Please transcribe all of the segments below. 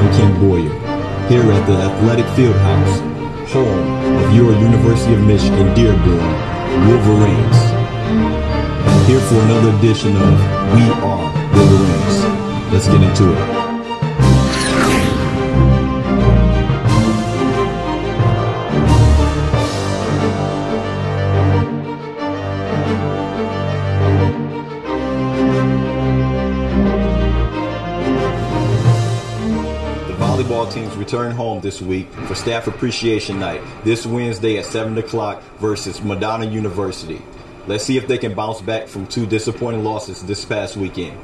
I'm Ken Boyer, here at the Athletic Fieldhouse, home of your University of Michigan-Dearborn Wolverines. Here for another edition of We Are Wolverines. Let's get into it. Volleyball teams return home this week for Staff Appreciation Night this Wednesday at 7 o'clock versus Madonna University. Let's see if they can bounce back from two disappointing losses this past weekend.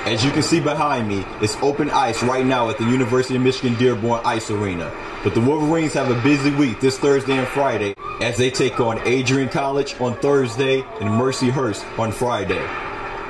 As you can see behind me, it's open ice right now at the University of Michigan-Dearborn Ice Arena. But the Wolverines have a busy week this Thursday and Friday as they take on Adrian College on Thursday and Mercyhurst on Friday.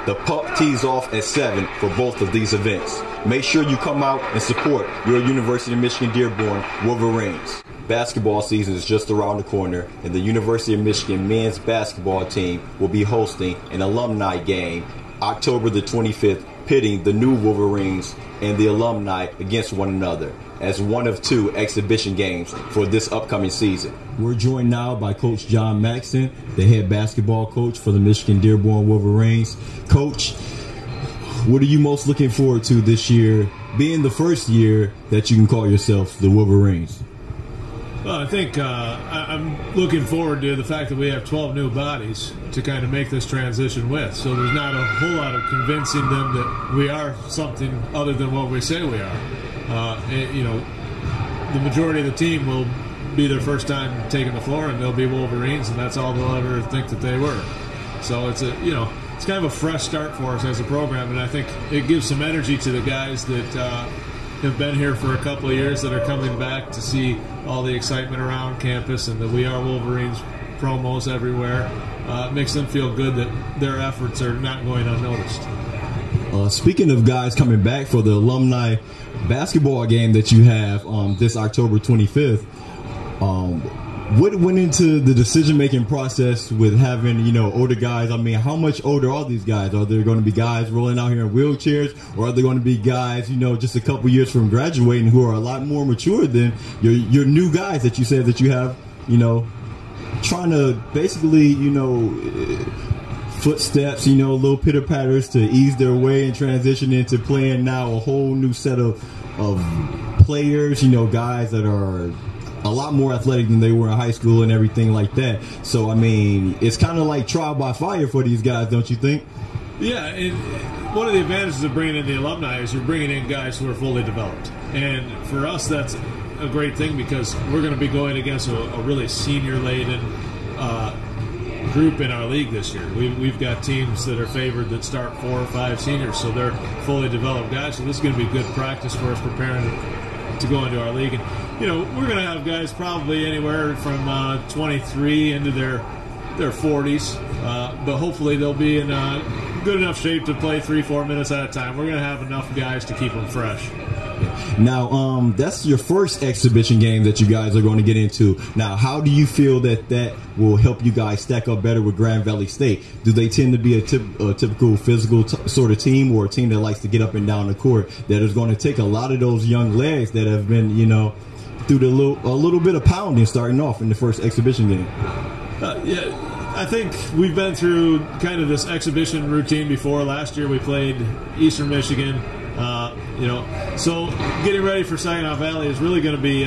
The puck tees off at 7 for both of these events. Make sure you come out and support your University of Michigan-Dearborn Wolverines. Basketball season is just around the corner, and the University of Michigan men's basketball team will be hosting an alumni game October the 25th, pitting the new Wolverines and the alumni against one another as one of two exhibition games for this upcoming season. We're joined now by Coach John Maxson, the head basketball coach for the Michigan-Dearborn Wolverines. Coach, what are you most looking forward to this year, being the first year that you can call yourself the Wolverines? Well, I think I'm looking forward to the fact that we have 12 new bodies to kind of make this transition with. So there's not a whole lot of convincing them that we are something other than what we say we are. The majority of the team will be their first time taking the floor, and they'll be Wolverines, and that's all they'll ever think that they were. So it's it's kind of a fresh start for us as a program, and I think it gives some energy to the guys that have been here for a couple of years that are coming back to see all the excitement around campus and the We Are Wolverines promos everywhere. It makes them feel good that their efforts are not going unnoticed. Speaking of guys coming back for the alumni basketball game that you have this October 25th, what went into the decision-making process with having, older guys? I mean, how much older are these guys? Are there going to be guys rolling out here in wheelchairs, or are there going to be guys, just a couple years from graduating who are a lot more mature than your new guys that you said that you have, trying to basically, footsteps, little pitter-patters to ease their way and transition into playing now a whole new set of players, guys that are a lot more athletic than they were in high school and everything like that. So, I mean, it's kind of like trial by fire for these guys, don't you think? Yeah, and one of the advantages of bringing in the alumni is you're bringing in guys who are fully developed. And for us, that's a great thing because we're going to be going against a really senior-laden group in our league this year. We've got teams that are favored that start 4 or 5 seniors, so they're fully developed guys. So this is going to be good practice for us preparing to go into our league. And, we're going to have guys probably anywhere from 23 into their 40s, but hopefully they'll be in good enough shape to play 3-4 minutes at a time. We're going to have enough guys to keep them fresh. Now, that's your first exhibition game that you guys are going to get into. Now, how do you feel that will help you guys stack up better with Grand Valley State? Do they tend to be a typical physical sort of team, or a team that likes to get up and down the court, that is going to take a lot of those young legs that have been, through a little bit of pounding starting off in the first exhibition game? Yeah, I think we've been through kind of this exhibition routine before. Last year we played Eastern Michigan. So getting ready for Saginaw Valley is really going to be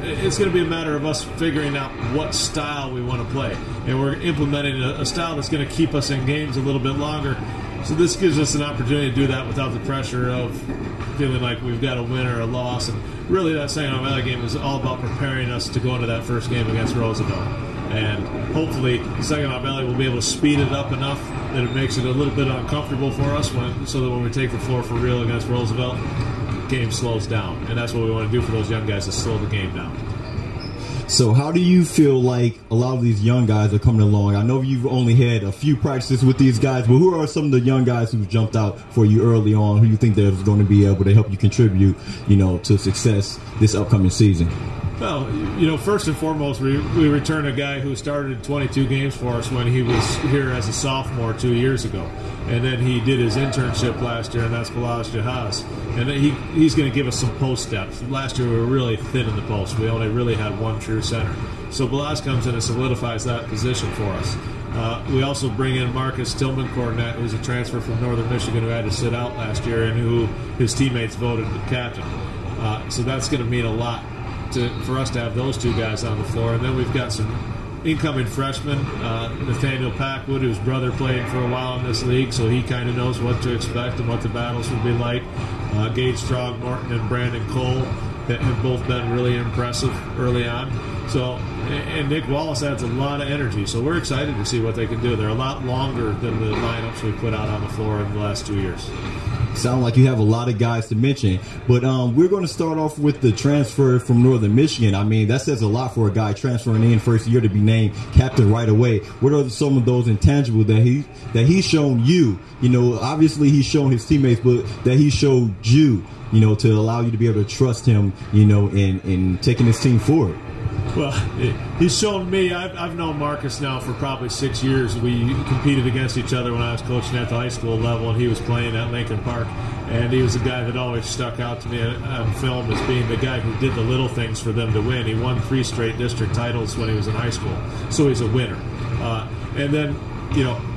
it's going to be a matter of us figuring out what style we want to play, and we're implementing a style that's going to keep us in games a little bit longer. So this gives us an opportunity to do that without the pressure of feeling like we've got a win or a loss. And really, that Saginaw Valley game is all about preparing us to go into that first game against Roosevelt. And hopefully, Saginaw Valley will be able to speed it up enough that it makes it a little bit uncomfortable for us, so that when we take the floor for real against Roosevelt, the game slows down. And that's what we want to do for those young guys, to slow the game down. So how do you feel like a lot of these young guys are coming along? I know you've only had a few practices with these guys, but who are some of the young guys who've jumped out for you early on, who you think they're going to be able to help you contribute, to success this upcoming season? Well, first and foremost, we return a guy who started 22 games for us when he was here as a sophomore 2 years ago. And then he did his internship last year, and that's Balazs Jahaz. And he's going to give us some post depth. Last year we were really thin in the post. We only really had one true center. So Balazs comes in and solidifies that position for us. We also bring in Marcus Tillman Cornet, who's a transfer from Northern Michigan who had to sit out last year and who his teammates voted the captain. So that's going to mean a lot for us to have those two guys on the floor. And then we've got some incoming freshmen, Nathaniel Packwood, whose brother played for a while in this league, so he kind of knows what to expect and what the battles will be like. Gage Throgmorton and Brandon Cole have both been really impressive early on. So, and Nick Wallace adds a lot of energy, so we're excited to see what they can do. They're a lot longer than the lineups we put out on the floor in the last 2 years. Sound like you have a lot of guys to mention, but we're going to start off with the transfer from Northern Michigan. I mean, that says a lot for a guy transferring in first year to be named captain right away. What are some of those intangibles that he's shown you? Obviously he's shown his teammates, but that he showed you, to allow you to be able to trust him, in taking his team forward. Well, he's shown me. I've known Marcus now for probably 6 years. We competed against each other when I was coaching at the high school level, and he was playing at Lincoln Park. And he was a guy that always stuck out to me on film as being the guy who did the little things for them to win. He won 3 straight district titles when he was in high school, so he's a winner. And then,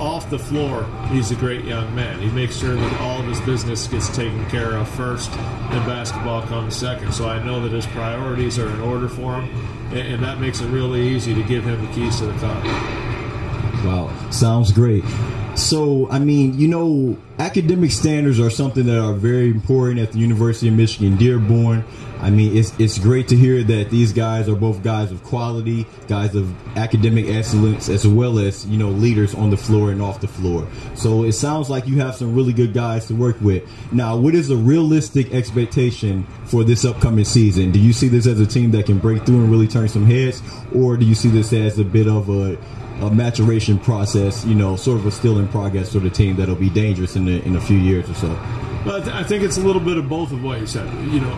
off the floor, he's a great young man. He makes sure that all of his business gets taken care of first, and basketball comes second. So I know that his priorities are in order for him, and that makes it really easy to give him the keys to the car. Wow, sounds great. So, I mean, academic standards are something that are very important at the University of Michigan-Dearborn. I mean, it's great to hear that these guys are both guys of quality, guys of academic excellence, as well as, leaders on the floor and off the floor. So it sounds like you have some really good guys to work with. Now, what is a realistic expectation for this upcoming season? Do you see this as a team that can break through and really turn some heads, or do you see this as a bit of a maturation process, sort of a still in progress sort of team that'll be dangerous in a few years or so? Well, I think it's a little bit of both of what you said.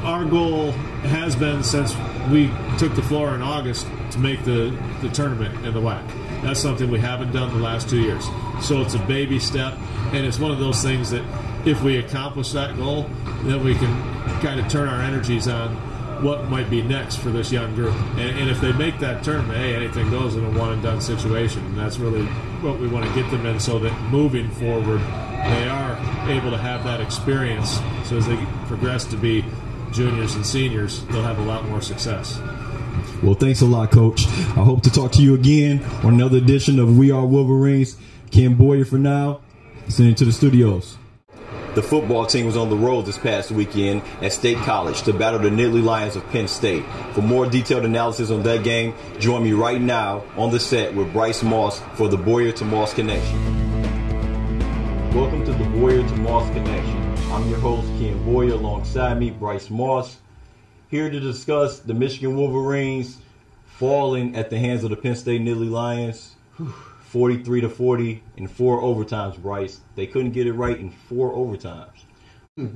Our goal has been, since we took the floor in August, to make the tournament in the WAC. That's something we haven't done the last 2 years. So it's a baby step, and it's one of those things that if we accomplish that goal, then we can kind of turn our energies on what might be next for this young group. And if they make that tournament, hey, anything goes in a one-and-done situation. And that's really what we want to get them in, so that moving forward, they are able to have that experience. So as they progress to be juniors and seniors, they'll have a lot more success. Well, thanks a lot, Coach. I hope to talk to you again on another edition of We Are Wolverines. Ken Boyer for now, sending to the studios. The football team was on the road this past weekend at State College to battle the Nittany Lions of Penn State. For more detailed analysis on that game, join me right now on the set with Bryce Moss for the Boyer to Moss Connection. Welcome to the Boyer to Moss Connection. I'm your host, Ken Boyer, alongside me, Bryce Moss, here to discuss the Michigan Wolverines falling at the hands of the Penn State Nittany Lions. 43-40 in 4 overtimes, Bryce. They couldn't get it right in 4 overtimes.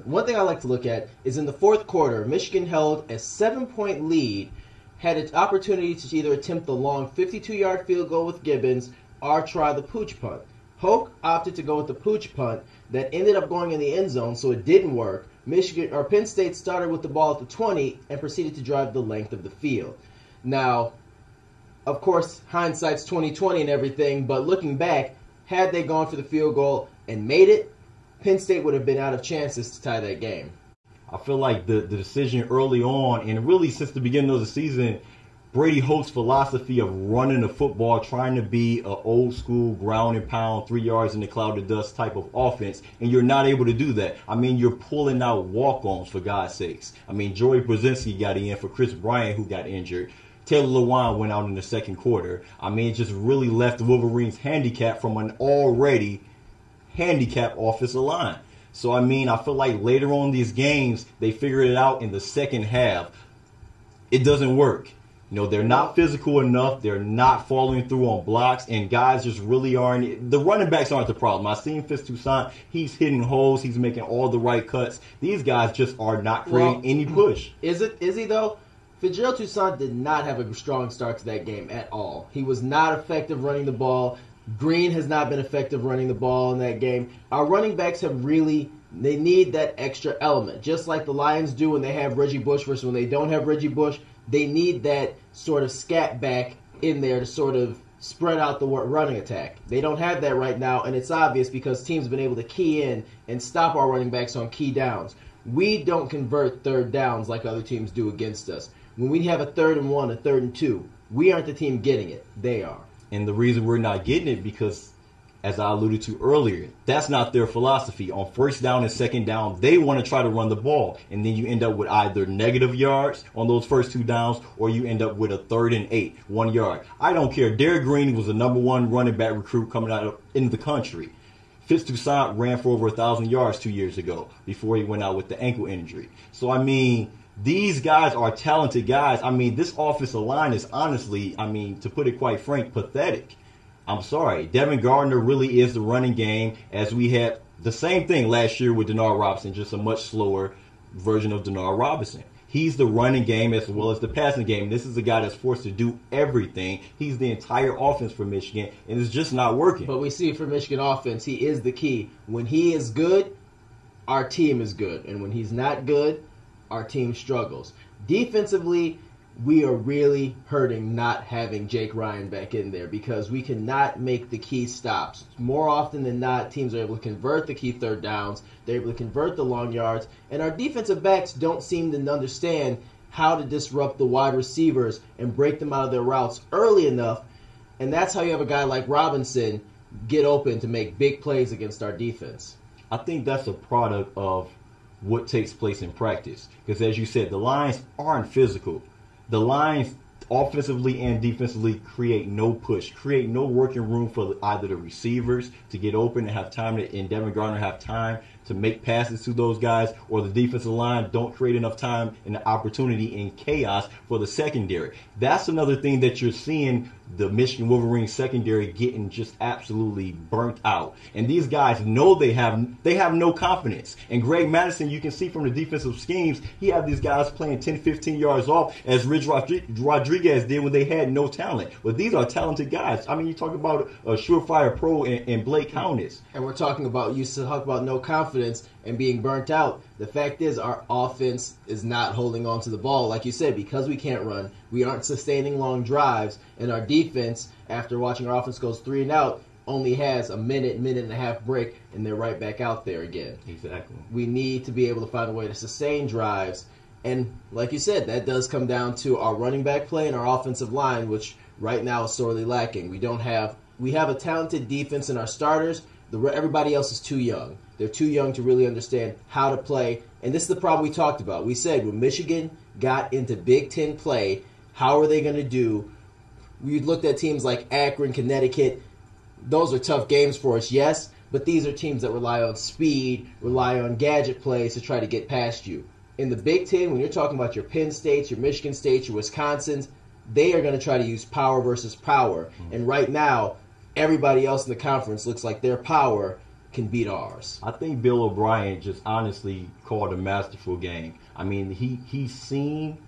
One thing I like to look at is in the fourth quarter, Michigan held a 7-point lead, had an opportunity to either attempt the long 52-yard field goal with Gibbons or try the pooch punt. Hoke opted to go with the pooch punt that ended up going in the end zone, so it didn't work. Penn State started with the ball at the 20 and proceeded to drive the length of the field. Now, of course, hindsight's 20/20 and everything, but looking back, had they gone for the field goal and made it, Penn State would have been out of chances to tie that game. I feel like the decision early on, and really since the beginning of the season, Brady Hoke's philosophy of running the football, trying to be an old school ground and pound, 3 yards in the cloud of dust type of offense, and you're not able to do that. I mean, you're pulling out walk-ons, for God's sakes. I mean, Joey Brzezinski got in for Chris Bryant, who got injured. Taylor Lewan went out in the second quarter. I mean, it just really left the Wolverines handicapped from an already handicapped offensive line. So, I mean, I feel like later on in these games, they figured it out in the second half. It doesn't work. They're not physical enough. They're not following through on blocks, and guys just really aren't. The running backs aren't the problem. I've seen Fils-Toussaint. He's hitting holes. He's making all the right cuts. These guys just are not creating any push. Is he, though? Fitzgerald Toussaint did not have a strong start to that game at all. He was not effective running the ball. Green has not been effective running the ball in that game. Our running backs have really, they need that extra element. Just like the Lions do when they have Reggie Bush versus when they don't have Reggie Bush, they need that sort of scat back in there to sort of spread out the running attack. They don't have that right now, and it's obvious because teams have been able to key in and stop our running backs on key downs. We don't convert third downs like other teams do against us. When we have a 3rd and 1, a 3rd and 2, we aren't the team getting it. They are. And the reason we're not getting it because, as I alluded to earlier, that's not their philosophy. On 1st down and 2nd down, they want to try to run the ball. And then you end up with either negative yards on those first 2 downs, or you end up with a 3rd and 8, 1 yard. I don't care. Derek Green was the #1 running back recruit coming out into the country. Fitz Toussaint ran for over 1,000 yards 2 years ago before he went out with the ankle injury. So, I mean, these guys are talented guys. I mean, this offensive line is honestly, I mean, to put it quite frank, pathetic. I'm sorry. Devin Gardner really is the running game, as we had the same thing last year with Denard Robinson, just a much slower version of Denard Robinson. He's the running game as well as the passing game. This is a guy that's forced to do everything. He's the entire offense for Michigan, and it's just not working. But we see for Michigan offense, he is the key. When he is good, our team is good. And when he's not good, our team struggles. Defensively, we are really hurting not having Jake Ryan back in there because we cannot make the key stops. More often than not, teams are able to convert the key 3rd downs. They're able to convert the long yards. And our defensive backs don't seem to understand how to disrupt the wide receivers and break them out of their routes early enough. And that's how you have a guy like Robinson get open to make big plays against our defense. I think that's a product of what takes place in practice. Because as you said, the Lions aren't physical. The Lions, offensively and defensively, create no push, create no working room for either the receivers to get open and have time to, and Devin Gardner have time to make passes to those guys, or the defensive line don't create enough time and the opportunity in chaos for the secondary. That's another thing that you're seeing the Michigan Wolverines secondary getting just absolutely burnt out. And these guys know they have no confidence. And Greg Madison, you can see from the defensive schemes, he had these guys playing 10, 15 yards off as Rich Rodriguez did when they had no talent. But these are talented guys. I mean, you talk about a surefire pro in Blake Countess. And we're talking about, you talk about no confidence and being burnt out. The fact is our offense is not holding on to the ball. Like you said, because we can't run, we aren't sustaining long drives, and our defense, after watching our offense goes 3 and out, only has a minute and a half break, and they're right back out there again. Exactly. We need to be able to find a way to sustain drives. And like you said, that does come down to our running back play and our offensive line, which right now is sorely lacking. We have a talented defense in our starters. Everybody else is too young. They're too young to really understand how to play. And this is the problem we talked about. We said when Michigan got into Big Ten play, how are they going to do? We looked at teams like Akron, Connecticut. Those are tough games for us, yes, but these are teams that rely on speed, rely on gadget plays to try to get past you. In the Big Ten, when you're talking about your Penn States, your Michigan States, your Wisconsins, they are going to try to use power versus power. Mm-hmm. And right now, everybody else in the conference looks like their power can beat ours. I think Bill O'Brien just honestly called a masterful game. I mean, he's seen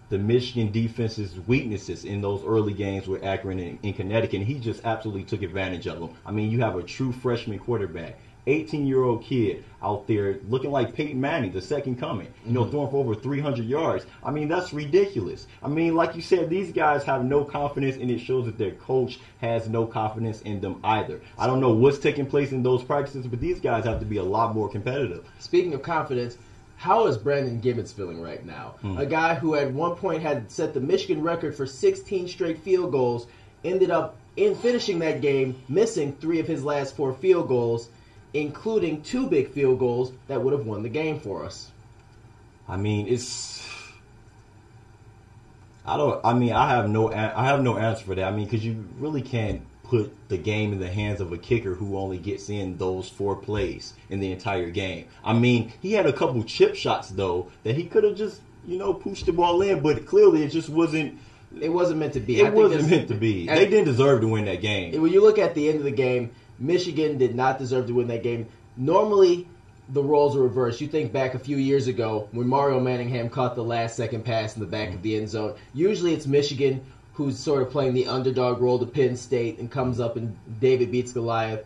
the Michigan defense's weaknesses in those early games with Akron and in Connecticut, and he just absolutely took advantage of them. I mean, you have a true freshman quarterback, 18-year-old kid out there looking like Peyton Manning, the second coming, throwing for over 300 yards. I mean, that's ridiculous. I mean, like you said, these guys have no confidence, and it shows that their coach has no confidence in them either. I don't know what's taking place in those practices, but these guys have to be a lot more competitive. Speaking of confidence, how is Brandon Gibbons feeling right now? A guy who at one point had set the Michigan record for 16 straight field goals, ended up in finishing that game missing 3 of his last 4 field goals, including 2 big field goals that would have won the game for us. I mean, I have no answer for that. I mean, because you really can't put the game in the hands of a kicker who only gets in those 4 plays in the entire game. I mean, he had a couple chip shots though that he could have just pushed the ball in, but clearly it just wasn't. It wasn't meant to be. It wasn't meant to be. They didn't deserve to win that game. When you look at the end of the game, Michigan did not deserve to win that game. Normally, the roles are reversed. You think back a few years ago when Mario Manningham caught the last-second pass in the back of the end zone. Usually it's Michigan who's sort of playing the underdog role to Penn State and comes up and David beats Goliath.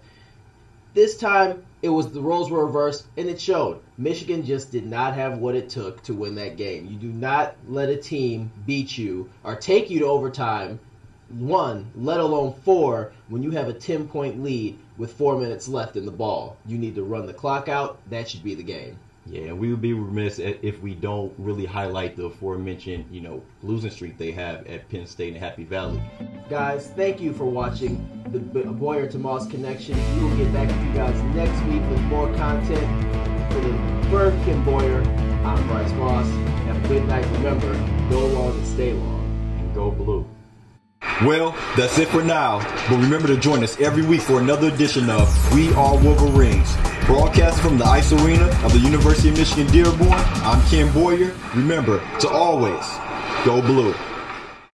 This time, it was the roles were reversed, and it showed. Michigan just did not have what it took to win that game. You do not let a team beat you or take you to overtime, 1, let alone 4, when you have a 10-point lead with 4 minutes left in the ball. You need to run the clock out. That should be the game. Yeah, we would be remiss if we don't really highlight the aforementioned, losing streak they have at Penn State and Happy Valley. Guys, thank you for watching the Boyer to Moss Connection. We will get back with you guys next week with more content. For the firm Kim Boyer, I'm Bryce Moss. Have a good night. Remember, go long and stay long. And go blue. Well, that's it for now, but remember to join us every week for another edition of We Are Wolverines. Broadcast from the Ice Arena of the University of Michigan-Dearborn, I'm Ken Boyer. Remember to always go blue.